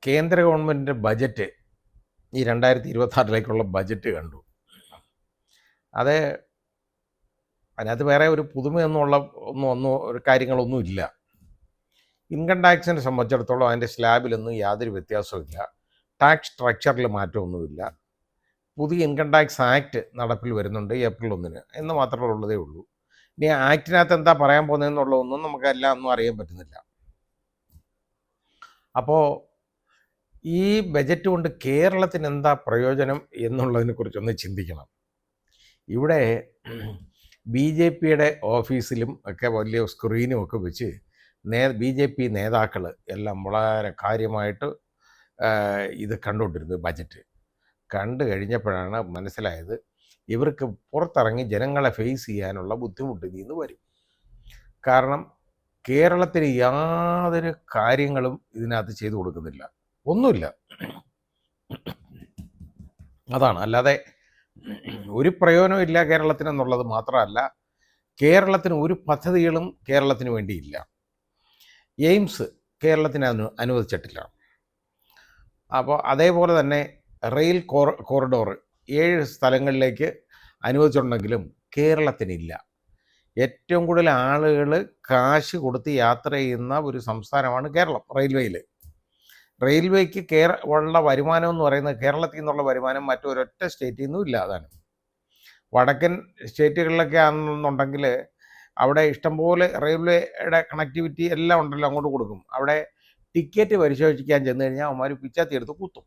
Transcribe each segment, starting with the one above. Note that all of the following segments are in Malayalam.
കേന്ദ്ര ഗവൺമെൻറ്റിൻ്റെ ബജറ്റ് ഈ 2026 ബജറ്റ് കണ്ടു. അത് അതിനകത്ത് വേറെ ഒരു പുതുമയൊന്നുമുള്ള ഒന്നും ഒരു കാര്യങ്ങളൊന്നും ഇല്ല. ഇൻകം ടാക്സിനെ സംബന്ധിച്ചിടത്തോളം അതിൻ്റെ സ്ലാബിലൊന്നും യാതൊരു വ്യത്യാസവുമില്ല. ടാക്സ് സ്ട്രക്ചറിൽ മാറ്റമൊന്നുമില്ല. പുതിയ ഇൻകം ടാക്സ് ആക്ട് നടപ്പിൽ വരുന്നുണ്ട് ഏപ്രിൽ 1 എന്ന് മാത്രമേ ഉള്ളതേ ഉള്ളൂ. ഇനി ആക്ടിനകത്ത് എന്താ പറയാൻ പോകുന്നതെന്നുള്ളതൊന്നും നമുക്കെല്ലാം ഒന്നും അറിയാൻ പറ്റുന്നില്ല. അപ്പോൾ ഈ ബജറ്റ് കൊണ്ട് കേരളത്തിന് എന്താ പ്രയോജനം എന്നുള്ളതിനെ കുറിച്ചൊന്ന് ചിന്തിക്കണം. ഇവിടെ BJPയുടെ ഓഫീസിലും ഒക്കെ വലിയ സ്ക്രീനും ഒക്കെ വെച്ച് BJP നേതാക്കൾ എല്ലാം വളരെ കാര്യമായിട്ട് ഇത് കണ്ടുകൊണ്ടിരുന്നത്. ബജറ്റ് കണ്ടു കഴിഞ്ഞപ്പോഴാണ് മനസ്സിലായത് ഇവർക്ക് പുറത്തിറങ്ങി ജനങ്ങളെ ഫേസ് ചെയ്യാനുള്ള ബുദ്ധിമുട്ട് ഇതിൽ വരും. കാരണം കേരളത്തിന് യാതൊരു കാര്യങ്ങളും ഇതിനകത്ത് ചെയ്തു കൊടുക്കുന്നില്ല, ഒന്നുമില്ല. അതാണ്, അല്ലാതെ ഒരു പ്രയോജനവും ഇല്ല കേരളത്തിനെന്നുള്ളത് മാത്രമല്ല, കേരളത്തിന് ഒരു പദ്ധതികളും കേരളത്തിന് വേണ്ടിയില്ല. എയിംസ് കേരളത്തിന് അനുവദിച്ചിട്ടില്ല. അപ്പോൾ അതേപോലെ തന്നെ റെയിൽ കോറിഡോർ 7 സ്ഥലങ്ങളിലേക്ക് അനുവദിച്ചിട്ടുണ്ടെങ്കിലും കേരളത്തിനില്ല. ഏറ്റവും കൂടുതൽ ആളുകൾ കാശ് കൊടുത്ത് യാത്ര ചെയ്യുന്ന ഒരു സംസ്ഥാനമാണ് കേരളം. റെയിൽവേക്ക് ഉള്ള വരുമാനം എന്ന് പറയുന്നത് കേരളത്തിൽ നിന്നുള്ള വരുമാനം മറ്റൊരൊറ്റ സ്റ്റേറ്റിൽ നിന്നും ഇല്ല. അതാണ്. വടക്കൻ സ്റ്റേറ്റുകളിലൊക്കെ ആണെന്നുണ്ടെങ്കിൽ അവിടെ ഇഷ്ടംപോലെ റെയിൽവേയുടെ കണക്ടിവിറ്റി എല്ലാം ഉണ്ടല്ലോ, അങ്ങോട്ട് കൊടുക്കും. അവിടെ ടിക്കറ്റ് പരിശോധിക്കാൻ ചെന്ന് കഴിഞ്ഞാൽ അവന്മാർ പിച്ചാത്തി എടുത്ത് കുത്തും.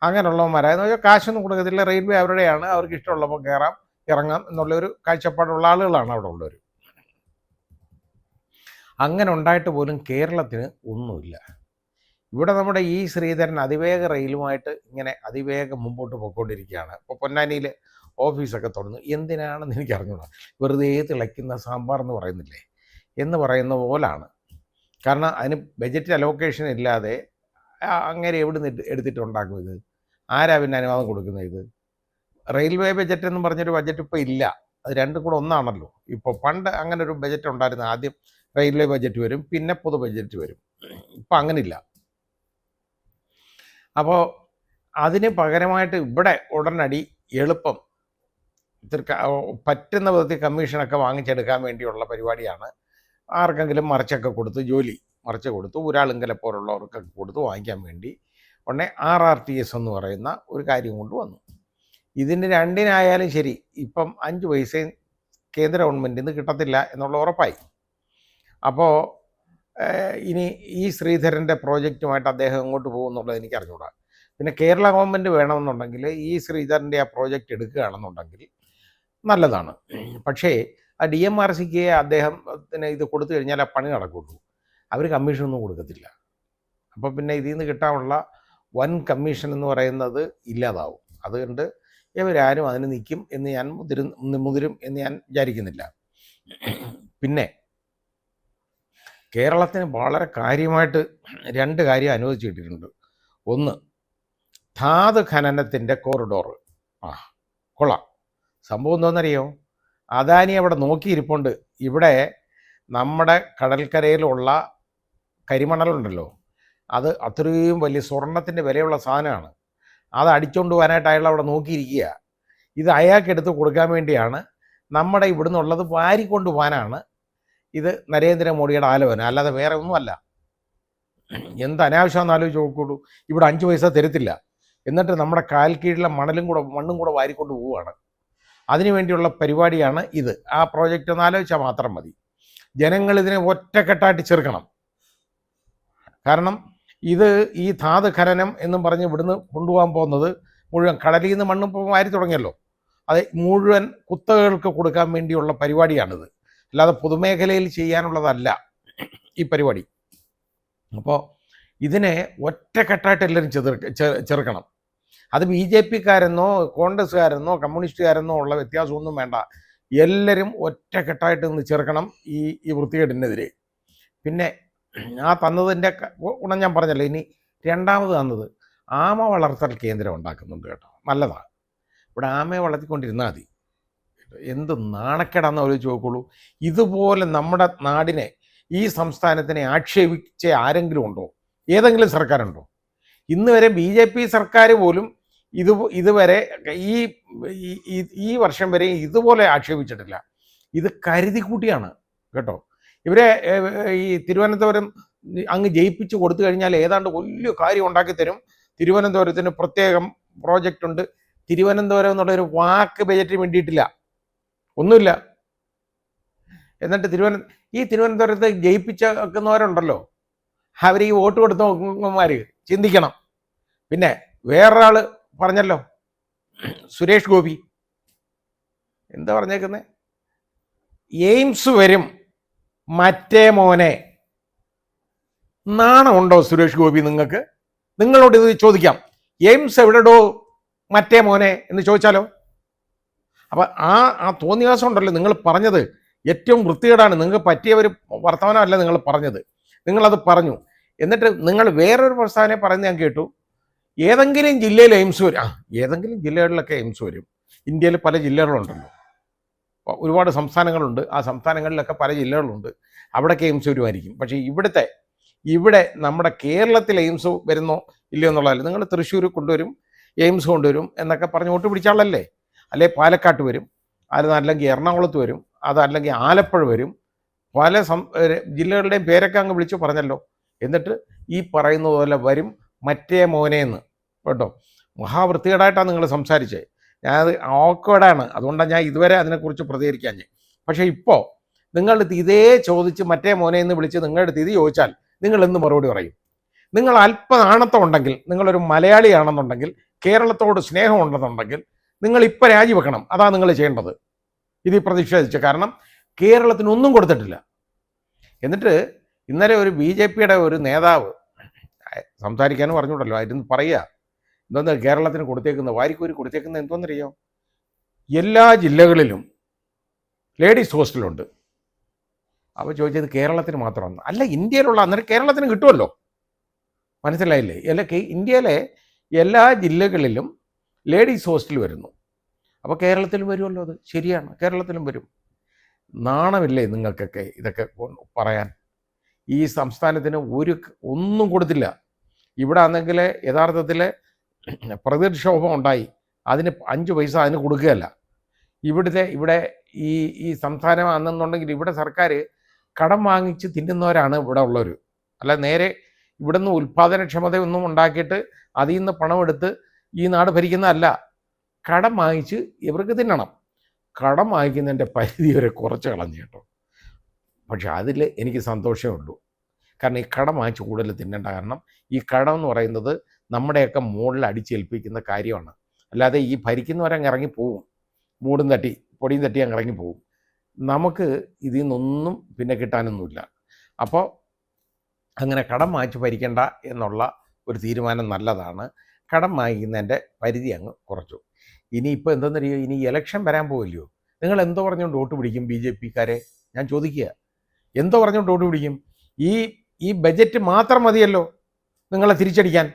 അങ്ങനെയുള്ളവന്മാരായെന്ന് വെച്ചാൽ കാശൊന്നും കൊടുക്കത്തില്ല. റെയിൽവേ അവരുടെയാണ്, അവർക്ക് ഇഷ്ടമുള്ളപ്പോൾ കയറാം ഇറങ്ങാം എന്നുള്ളൊരു കാഴ്ചപ്പാടുള്ള ആളുകളാണ് അവിടെ ഉള്ളവർ. അങ്ങനെ ഉണ്ടായിട്ട് പോലും കേരളത്തിന് ഒന്നുമില്ല. ഇവിടെ നമ്മുടെ ഈ ശ്രീധരൻ അതിവേഗ റെയിലുമായിട്ട് ഇങ്ങനെ അതിവേഗം മുമ്പോട്ട് പോയിക്കൊണ്ടിരിക്കുകയാണ്. ഇപ്പോൾ പൊന്നാനിയിൽ ഓഫീസൊക്കെ തുറന്നു. എന്തിനാണെന്ന് എനിക്ക് അറിഞ്ഞൂടാ. വെറുതെ തിളയ്ക്കുന്ന സാമ്പാർ എന്ന് പറയുന്നില്ലേ എന്ന് പറയുന്ന പോലാണ്. കാരണം അതിന് ബജറ്റ് അലോക്കേഷൻ ഇല്ലാതെ അങ്ങനെ എവിടെ നിന്ന് എടുത്തിട്ടുണ്ടാക്കും ഇത്? ആരാ പിന്നെ അനുവാദം കൊടുക്കുന്നത്? ഇത് റെയിൽവേ ബജറ്റ് എന്ന് പറഞ്ഞൊരു ബജറ്റ് ഇപ്പോൾ ഇല്ല. അത് രണ്ടും കൂടെ ഒന്നാണല്ലോ. ഇപ്പോൾ പണ്ട് അങ്ങനെ ഒരു ബജറ്റ് ഉണ്ടായിരുന്നു. ആദ്യം റെയിൽവേ ബജറ്റ് വരും, പിന്നെ പൊതു ബജറ്റ് വരും. ഇപ്പം അങ്ങനില്ല. അപ്പോൾ അതിന് പകരമായിട്ട് ഇവിടെ ഉടനടി എളുപ്പം പറ്റുന്ന വിധത്തിൽ കമ്മീഷനൊക്കെ വാങ്ങിച്ചെടുക്കാൻ വേണ്ടിയുള്ള പരിപാടിയാണ്. ആർക്കെങ്കിലും മറിച്ചൊക്കെ കൊടുത്ത് ജോലി മറിച്ച് കൊടുത്ത് ഒരാളെങ്കിലെ പോലുള്ളവർക്കൊക്കെ കൊടുത്ത് വാങ്ങിക്കാൻ വേണ്ടി ഉടനെ RRTS എന്ന് പറയുന്ന ഒരു കാര്യം കൊണ്ടുവന്നു. ഇതിന് രണ്ടിനായാലും ശരി ഇപ്പം 5 പൈസയും കേന്ദ്ര ഗവൺമെൻറ്റിൽ നിന്ന് കിട്ടത്തില്ല എന്നുള്ള ഉറപ്പായി. അപ്പോൾ ഇനി ഈ ശ്രീധരൻ്റെ പ്രോജക്റ്റുമായിട്ട് അദ്ദേഹം എങ്ങോട്ട് പോകുമെന്നുള്ളത് എനിക്ക് അറിഞ്ഞുകൂടാ. പിന്നെ കേരള ഗവൺമെൻറ് വേണമെന്നുണ്ടെങ്കിൽ ഈ ശ്രീധരൻ്റെ ആ പ്രോജക്റ്റ് എടുക്കുകയാണെന്നുണ്ടെങ്കിൽ നല്ലതാണ്. പക്ഷേ ആ DMRCക്ക് അദ്ദേഹത്തിന് ഇത് കൊടുത്തു കഴിഞ്ഞാൽ ആ പണി നടക്കുള്ളൂ. അവർ കമ്മീഷനൊന്നും കൊടുക്കത്തില്ല. അപ്പോൾ പിന്നെ ഇതിൽ നിന്ന് കിട്ടാനുള്ള വൻ കമ്മീഷൻ എന്ന് പറയുന്നത് ഇല്ലാതാവും. അതുകൊണ്ട് ഇവരാരും അതിന് നിൽക്കും എന്ന് ഞാൻ മുതിരും എന്ന് ഞാൻ വിചാരിക്കുന്നില്ല. പിന്നെ കേരളത്തിന് വളരെ കാര്യമായിട്ട് 2 കാര്യം അനുവദിച്ചിട്ടുണ്ട്. ഒന്ന്, ധാതു ഖനനത്തിൻ്റെ കോറിഡോർ. കൊള്ളാം. സംഭവം എന്താണെന്നറിയോ? അദാനി അവിടെ നോക്കിയിരിപ്പുണ്ട്. ഇവിടെ നമ്മുടെ കടൽക്കരയിലുള്ള കരിമണലുണ്ടല്ലോ, അത് അത്രയും വലിയ സ്വർണത്തിൻ്റെ വിലയുള്ള സാധനമാണ്. അത് അടിച്ചുകൊണ്ട് പോകാനായിട്ട് അയാൾ അവിടെ നോക്കിയിരിക്കുക. ഇത് അയാൾക്ക് എടുത്ത് കൊടുക്കാൻ വേണ്ടിയാണ്. നമ്മുടെ ഇവിടുന്ന് ഉള്ളത് വാരിക്കൊണ്ട് പോകാനാണ് ഇത് നരേന്ദ്രമോദിയുടെ ആലോചന, അല്ലാതെ വേറെ ഒന്നുമല്ല. എന്ത് അനാവശ്യമെന്ന് ആലോചിച്ച് നോക്കുള്ളൂ. ഇവിടെ 5 പൈസ തരത്തില്ല, എന്നിട്ട് നമ്മുടെ കാൽ കീഴിലെ മണ്ണും കൂടെ വാരിക്കൊണ്ട് പോവുകയാണ്. അതിനുവേണ്ടിയുള്ള പരിപാടിയാണ് ഇത്. ആ പ്രോജക്റ്റ് ഒന്ന് ആലോചിച്ചാൽ മാത്രം മതി. ജനങ്ങളിതിനെ ഒറ്റക്കെട്ടായിട്ട് ചെറുക്കണം. കാരണം ഇത് ഈ ധാതു ഖനനം എന്നും പറഞ്ഞ് ഇവിടുന്ന് കൊണ്ടുപോകാൻ പോകുന്നത് മുഴുവൻ കടലിൽ നിന്ന് മണ്ണും വാരി തുടങ്ങിയല്ലോ, അത് മുഴുവൻ കുത്തകകൾക്ക് കൊടുക്കാൻ വേണ്ടിയുള്ള പരിപാടിയാണിത്. അല്ലാതെ പൊതുമേഖലയിൽ ചെയ്യാനുള്ളതല്ല ഈ പരിപാടി. അപ്പോൾ ഇതിനെ ഒറ്റക്കെട്ടായിട്ട് എല്ലാവരും ചെറുക്കണം. അത് BJPക്കാരെന്നോ കോൺഗ്രസ്സുകാരെന്നോ കമ്മ്യൂണിസ്റ്റുകാരെന്നോ ഉള്ള വ്യത്യാസമൊന്നും വേണ്ട. എല്ലാവരും ഒറ്റക്കെട്ടായിട്ട് നിന്ന് ചെറുക്കണം ഈ വൃത്തികേടിനെതിരെ. പിന്നെ ആ തന്നതിൻ്റെ ഗുണം ഞാൻ പറഞ്ഞല്ലോ. ഇനി രണ്ടാമത് തന്നത് ആമ വളർത്തൽ കേന്ദ്രം ഉണ്ടാക്കുന്നുണ്ട് കേട്ടോ. നല്ലതാണ്. ഇവിടെ ആമയെ വളർത്തിക്കൊണ്ടിരുന്നാൽ മതി. എന്ത് നാണക്കേടാന്ന് ആലോചിച്ച് നോക്കുള്ളൂ. ഇതുപോലെ നമ്മുടെ നാടിനെ, ഈ സംസ്ഥാനത്തിനെ ആക്ഷേപിച്ച ആരെങ്കിലും ഉണ്ടോ? ഏതെങ്കിലും സർക്കാരുണ്ടോ? ഇന്ന് വരെ BJP സർക്കാർ പോലും ഇതുവരെ ഈ ഈ വർഷം വരെ ഇതുപോലെ ആക്ഷേപിച്ചിട്ടില്ല. ഇത് കരുതി കൂട്ടിയാണ് കേട്ടോ. ഇവരെ ഈ തിരുവനന്തപുരം അങ്ങ് ജയിപ്പിച്ച് കൊടുത്തു കഴിഞ്ഞാൽ ഏതാണ്ട് വലിയ കാര്യം ഉണ്ടാക്കി തരും. തിരുവനന്തപുരത്തിന് പ്രത്യേകം പ്രോജക്റ്റ് ഉണ്ട്. തിരുവനന്തപുരം എന്നുള്ളൊരു വാക്ക് ബജറ്റിന് വേണ്ടിയിട്ടില്ല, ഒന്നുമില്ല. എന്നിട്ട് തിരുവനന്തപുരത്ത് ജയിപ്പിച്ച വെക്കുന്നവരുണ്ടല്ലോ, അവർ ഈ വോട്ട് കൊടുത്ത നോക്കുമാർ ചിന്തിക്കണം. പിന്നെ വേറൊരാൾ പറഞ്ഞല്ലോ, സുരേഷ് ഗോപി എന്താ പറഞ്ഞേക്കുന്നത്? എയിംസ് വരും മറ്റേ മോനെ. നാണമുണ്ടോ സുരേഷ് ഗോപി നിങ്ങൾക്ക്? നിങ്ങളോട് ഇത് ചോദിക്കാം. എയിംസ് എവിടെടോ മറ്റേ മോനെ എന്ന് ചോദിച്ചാലോ? അപ്പം ആ തോന്നിയാസം ഉണ്ടല്ലോ നിങ്ങൾ പറഞ്ഞത്, ഏറ്റവും വൃത്തികേടാണ്. നിങ്ങൾക്ക് പറ്റിയ ഒരു വർത്തമാനമല്ല നിങ്ങൾ പറഞ്ഞത്. നിങ്ങളത് പറഞ്ഞു. എന്നിട്ട് നിങ്ങൾ വേറൊരു പ്രസ്താവന പറയുന്നത് ഞാൻ കേട്ടു, ഏതെങ്കിലും ജില്ലയിൽ എയിംസ് വരും. ഏതെങ്കിലും ജില്ലകളിലൊക്കെ എയിംസ് വരും. ഇന്ത്യയിൽ പല ജില്ലകളുണ്ടല്ലോ, ഒരുപാട് സംസ്ഥാനങ്ങളുണ്ട്. ആ സംസ്ഥാനങ്ങളിലൊക്കെ പല ജില്ലകളുണ്ട്, അവിടെയൊക്കെ എയിംസ് വരുമായിരിക്കും. പക്ഷേ ഇവിടെ നമ്മുടെ കേരളത്തിൽ എയിംസ് വരുന്നോ ഇല്ലയോ എന്നുള്ളതല്ല. നിങ്ങൾ തൃശ്ശൂർ കൊണ്ടുവരും, എയിംസ് കൊണ്ടുവരും എന്നൊക്കെ പറഞ്ഞ് വോട്ട് പിടിച്ചാളല്ലേ? അല്ലെ പാലക്കാട്ട് വരും, അതല്ലെങ്കിൽ എറണാകുളത്ത് വരും, അതല്ലെങ്കിൽ ആലപ്പുഴ വരും. പല ജില്ലകളുടെയും പേരൊക്കെ അങ്ങ് വിളിച്ചു പറഞ്ഞല്ലോ. എന്നിട്ട് ഈ പറയുന്ന പോലെ വരും മറ്റേ മോനേന്ന് കേട്ടോ. മഹാവൃത്തികേടായിട്ടാണ് നിങ്ങൾ സംസാരിച്ചത്. ഞാനത് ഓക്കേഡാണ്, അതുകൊണ്ടാണ് ഞാൻ ഇതുവരെ അതിനെക്കുറിച്ച് പ്രതികരിക്കാൻ. പക്ഷേ ഇപ്പോൾ നിങ്ങളുടെ ഇതേ ചോദിച്ച് മറ്റേ മോനേന്ന് വിളിച്ച് നിങ്ങളുടെ ഇത് ചോദിച്ചാൽ നിങ്ങൾ എന്ത് മറുപടി പറയും? നിങ്ങൾ അല്പനാണത്തം ഉണ്ടെങ്കിൽ, നിങ്ങളൊരു മലയാളിയാണെന്നുണ്ടെങ്കിൽ, കേരളത്തോട് സ്നേഹമുണ്ടെന്നുണ്ടെങ്കിൽ നിങ്ങൾ ഇപ്പം രാജിവെക്കണം. അതാണ് നിങ്ങൾ ചെയ്യേണ്ടത്, ഇത് പ്രതിഷേധിച്ച്. കാരണം കേരളത്തിന് ഒന്നും കൊടുത്തിട്ടില്ല. എന്നിട്ട് ഇന്നലെ ഒരു BJPയുടെ ഒരു നേതാവ് സംസാരിക്കാനും പറഞ്ഞുകൊണ്ടല്ലോ, അതിന് പറയുക എന്തോന്ന് കേരളത്തിന് കൊടുത്തേക്കുന്നത്, വാരിക്കൂരി കൊടുത്തേക്കുന്നത് എന്തോന്നറിയോ? എല്ലാ ജില്ലകളിലും ലേഡീസ് ഹോസ്റ്റലുണ്ട്. അപ്പോൾ ചോദിച്ചത് കേരളത്തിന് മാത്രമാണ്. അല്ല, ഇന്ത്യയിലുള്ള, അന്നേരം കേരളത്തിന് കിട്ടുമല്ലോ. മനസ്സിലായില്ലേ? ഇന്ത്യയിലെ എല്ലാ ജില്ലകളിലും ലേഡീസ് ഹോസ്റ്റൽ വരുന്നു. അപ്പോൾ കേരളത്തിലും വരുമല്ലോ. അത് ശരിയാണ്, കേരളത്തിലും വരും. നാണമില്ലേ നിങ്ങൾക്കൊക്കെ ഇതൊക്കെ പറയാൻ? ഈ സംസ്ഥാനത്തിന് ഒന്നും കൊടുത്തില്ല. ഇവിടെ ആണെങ്കിൽ യഥാർത്ഥത്തിൽ പ്രതിക്ഷോഭം ഉണ്ടായി, അതിന് 5 പൈസ അതിന് കൊടുക്കുകയല്ല. ഇവിടെ ഈ സംസ്ഥാനം ആണെന്നുണ്ടെങ്കിൽ ഇവിടെ സർക്കാർ കടം വാങ്ങിച്ച് തിന്നുന്നവരാണ് ഇവിടെ ഉള്ളവർ. അല്ല, നേരെ ഇവിടുന്ന് ഉൽപ്പാദനക്ഷമതയൊന്നും ഉണ്ടാക്കിയിട്ട് അതിൽ നിന്ന് പണമെടുത്ത് ഈ നാട് ഭരിക്കുന്നതല്ല. കടം വാങ്ങിച്ച് ഇവർക്ക് തിന്നണം. കടം വാങ്ങിക്കുന്നതിൻ്റെ പരിധി വരെ കുറച്ച് കളഞ്ഞു കേട്ടോ. പക്ഷെ അതിൽ എനിക്ക് സന്തോഷമേ ഉള്ളൂ. കാരണം ഈ കടം വാങ്ങിച്ച് കൂടുതൽ തിന്നേണ്ട. കാരണം ഈ കടം എന്ന് പറയുന്നത് നമ്മുടെയൊക്കെ മുകളിൽ അടിച്ചേൽപ്പിക്കുന്ന കാര്യമാണ്. അല്ലാതെ ഈ ഭരിക്കുന്നവരങ്ങ് ഇറങ്ങിപ്പോവും, മൂടും തട്ടി പൊടിയും തട്ടി അങ്ങ് ഇറങ്ങിപ്പോവും. നമുക്ക് ഇതിൽ നിന്നൊന്നും പിന്നെ കിട്ടാനൊന്നുമില്ല. അപ്പോൾ അങ്ങനെ കടം വാങ്ങിച്ച് ഭരിക്കേണ്ട എന്നുള്ള ഒരു തീരുമാനം നല്ലതാണ്. കടം വാങ്ങിക്കുന്നതിൻ്റെ പരിധി അങ്ങ് കുറച്ചു. ഇനിയിപ്പോൾ എന്തെന്നറിയോ, ഇനി ഇലക്ഷൻ വരാൻ പോവില്ലയോ? നിങ്ങൾ എന്തോ പറഞ്ഞുകൊണ്ട് വോട്ട് പിടിക്കും BJPക്കാരെ? ഞാൻ ചോദിക്കുക, എന്തോ പറഞ്ഞുകൊണ്ട് വോട്ട് പിടിക്കും? ഈ ബജറ്റ് മാത്രം മതിയല്ലോ നിങ്ങളെ തിരിച്ചടിക്കാൻ.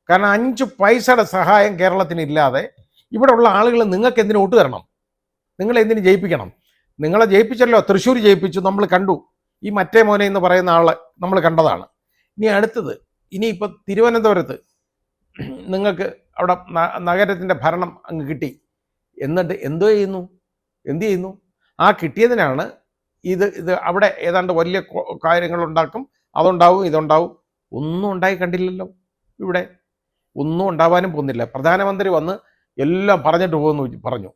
കാരണം 5 പൈസയുടെ സഹായം കേരളത്തിനില്ലാതെ ഇവിടെ ഉള്ള ആളുകൾ നിങ്ങൾക്ക് എന്തിനു വോട്ട് തരണം? നിങ്ങളെന്തിനു ജയിപ്പിക്കണം? നിങ്ങളെ ജയിപ്പിച്ചല്ലോ, തൃശ്ശൂർ ജയിപ്പിച്ചു, നമ്മൾ കണ്ടു. ഈ മറ്റേ മോനെ എന്ന് പറയുന്ന ആളെ നമ്മൾ കണ്ടതാണ്. ഇനി അടുത്തത്, ഇനിയിപ്പോൾ തിരുവനന്തപുരത്ത് നിങ്ങൾക്ക് അവിടെ നഗരത്തിൻ്റെ ഭരണം അങ്ങ് കിട്ടി. എന്നിട്ട് എന്ത് ചെയ്യുന്നു? ആ കിട്ടിയതിനാണ് ഇത് അവിടെ ഏതാണ്ട് വലിയ കാര്യങ്ങളുണ്ടാക്കും, അതുണ്ടാവും, ഇതുണ്ടാവും. ഒന്നും ഉണ്ടായി കണ്ടില്ലല്ലോ. ഇവിടെ ഒന്നും ഉണ്ടാവാനും പോകുന്നില്ല. പ്രധാനമന്ത്രി വന്ന് എല്ലാം പറഞ്ഞിട്ട് പോകുന്നു പറഞ്ഞു.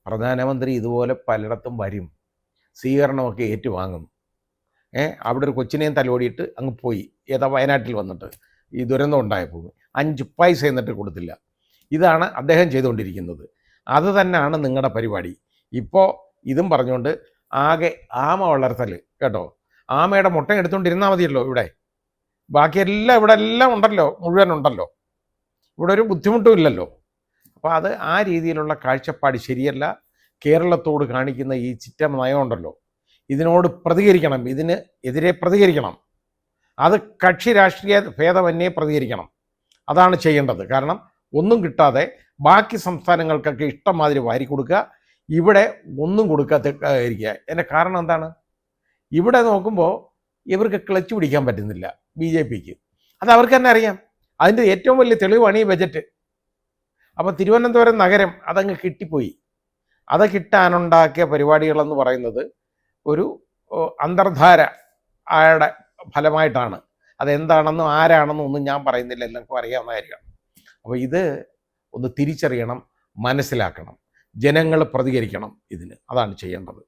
പ്രധാനമന്ത്രി ഇതുപോലെ പലയിടത്തും വരും, സ്വീകരണമൊക്കെ ഏറ്റുവാങ്ങും. അവിടെ ഒരു കൊച്ചിനെയും തലോടിയിട്ട് അങ്ങ് പോയി. വയനാട്ടിൽ വന്നിട്ട് ഈ ദുരന്തം ഉണ്ടായപ്പോൾ 5 പൈസ എന്നിട്ട് കൊടുത്തില്ല. ഇതാണ് അദ്ദേഹം ചെയ്തുകൊണ്ടിരിക്കുന്നത്. അത് തന്നെയാണ് നിങ്ങളുടെ പരിപാടി. ഇപ്പോൾ ഇതും പറഞ്ഞുകൊണ്ട് ആകെ ആമ വളർത്തൽ കേട്ടോ. ആമയുടെ മുട്ട എടുത്തുകൊണ്ടിരുന്നാൽ മതിയല്ലോ. ബാക്കിയെല്ലാം ഇവിടെ എല്ലാം ഉണ്ടല്ലോ, മുഴുവൻ ഉണ്ടല്ലോ. ഇവിടെ ഒരു ബുദ്ധിമുട്ടും ഇല്ലല്ലോ. അപ്പോൾ അത് ആ രീതിയിലുള്ള കാഴ്ചപ്പാട് ശരിയല്ല. കേരളത്തോട് കാണിക്കുന്ന ഈ ചിറ്റ നയമുണ്ടല്ലോ, ഇതിനോട് പ്രതികരിക്കണം, ഇതിന് എതിരെ പ്രതികരിക്കണം. അത് കക്ഷി രാഷ്ട്രീയ ഭേദമന്യേ പ്രതികരിക്കണം. അതാണ് ചെയ്യേണ്ടത്. കാരണം ഒന്നും കിട്ടാതെ ബാക്കി സംസ്ഥാനങ്ങൾക്കൊക്കെ ഇഷ്ടംമാതിരി വാരി കൊടുക്കുക, ഇവിടെ ഒന്നും കൊടുക്കാതിരിക്കുക. അതിൻ്റെ കാരണം എന്താണ്? ഇവിടെ നോക്കുമ്പോൾ ഇവർക്ക് ക്ലച്ച് പിടിക്കാൻ പറ്റുന്നില്ല BJPക്ക്. അത് അവർക്ക് തന്നെ അറിയാം. അതിൻ്റെ ഏറ്റവും വലിയ തെളിവാണ് ഈ ബജറ്റ്. അപ്പോൾ തിരുവനന്തപുരം നഗരം അതങ്ങ് കിട്ടിപ്പോയി. അത് കിട്ടാനുണ്ടാക്കിയ പരിപാടികളെന്ന് പറയുന്നത് ഒരു അന്തർധാര ആയുടെ ഫലമായിട്ടാണ്. അതെന്താണെന്നും ആരാണെന്നും ഒന്നും ഞാൻ പറയുന്നില്ല, എല്ലാവർക്കും അറിയാവുന്ന കാര്യമാണ്. അപ്പോൾ ഇത് ഒന്ന് തിരിച്ചറിയണം, മനസ്സിലാക്കണം, ജനങ്ങൾ പ്രതികരിക്കണം ഇതിന്. അതാണ് ചെയ്യേണ്ടത്.